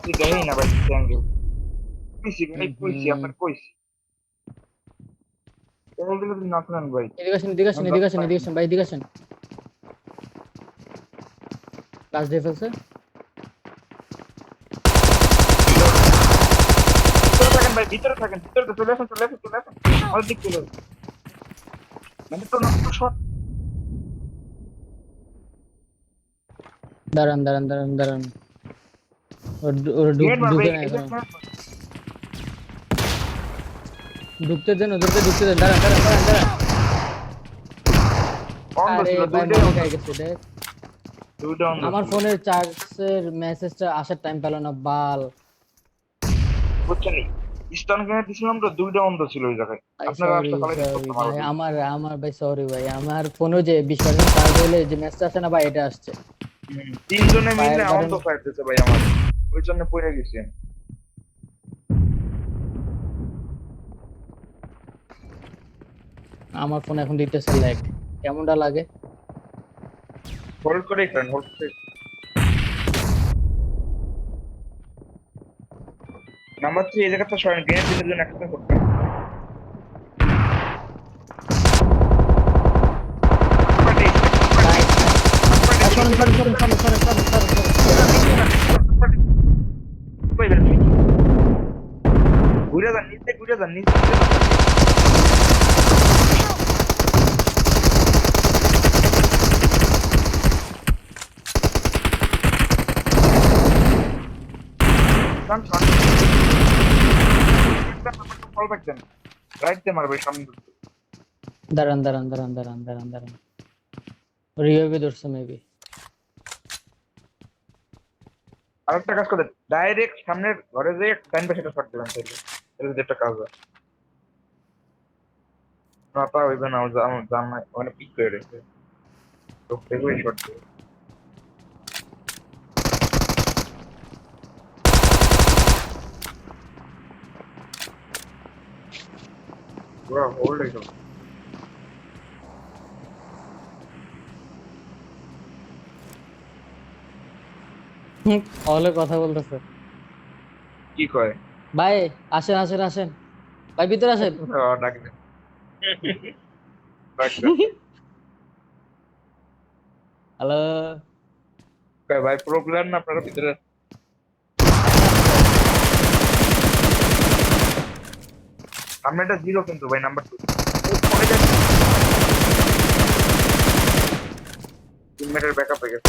মারছি দেখেই না ভাই অ্যাঙ্গেল কইছি ভাই কইছি হুম আপনার কইছি অ্যাঙ্গেল যদি না করেন ভাই এদিকে আসেন এদিকে আসেন আমি এদিকে যত আসেন পারি এদিকে আসেন ভাই এদিকে আসেন লাস্ট ডে ফেলছে ভিতরে থাকেন ভাই ভিতরে থাকেন ভিতরে চলে আসেন চলে আসেন চলে আসেন আমাদের দিক চলে আসেন মানে তো নষ্ট শট দাঁড়ান দাঁড়ান দাঁড়ান দাঁড়ান ওর গ্রেনেড মারবে ঢুকে এই না যে এখনো ঢুকতে দেন ওদেরকে ঢুকতে দেন দাঁড়ান দাঁড়ান দাঁড়ান দাঁড়ান অন্ধ আরে ছিল ভাই দুইটাই মনে অন্ধ খাই গেছে দেখ দুইটা অন্ধ আমার ছিল ফোনের চার্জের মেসেজটা আসার টাইম পেল না বাল বুঝছেন স্টান গ্রেনেড দিছিলাম তো দুইটা অন্ধ ছিল ওই জায়গায় ভাই আপনারা সরি আসলে ফালাই দিতে সরি পারতাম আরো ভাই দুইটা আমার আমার ভাই সরি ভাই আমার ফোনে যে 20% চার্জ হলে যে মেসেজ আসে না ভাই এটা আসছে তিনজনে ফায়ার মিলে বাটন অন্ধ ফায়ার দিতে ভাই আমার ওই জন্য পড়ে গেছি আমার ফোন এখন দিতেছে ল্যাগ কেমনটা লাগে হোল্ড করেই করেন হোল্ড করে নাম্বার 3 এই জায়গাটা সরেন গ্রেনেড দিলে জন্য একসাথে করবেন নাইস নাইস সরেন সরেন সরেন সরেন সরেন সরেন সরেন ঘুরে যান নিচে ঘুরে যান নিচে ঘুরে যান ফল ব্যাক দেন রাইট দিয়ে মারবে সামনে দাঁড়ান দাঁড়ান দাঁড়ান দাঁড়ান দাঁড়ান দাঁড়ান রিভাইভে ধরছে মেবি আরেকটা কাজ করে ডাইরেক্ট সামনের ঘরে যে ডাইন পাশে শট দেবেন তাইলে এটা যদি একটা কাজ হয় না তা হইবে না আমার জানা মানে পিক করে রেখেছে তো সেগুলোই শট দেবে পুরো হোল্ড হয়ে গেল হলে কথা বলতেছে কি কয় ভাই আসেন আসেন আসেন ভাই ভিতরে আসেন ডাক দেন ডাক দেন হ্যালো কয় ভাই প্রো প্লেয়ার না আপনারা ভিতরে সামনে একটা জিরো কিন্তু ভাই নাম্বার 2 পড়ে যাচ্ছে টিমমেটের ব্যাকআপ হয়ে গেছে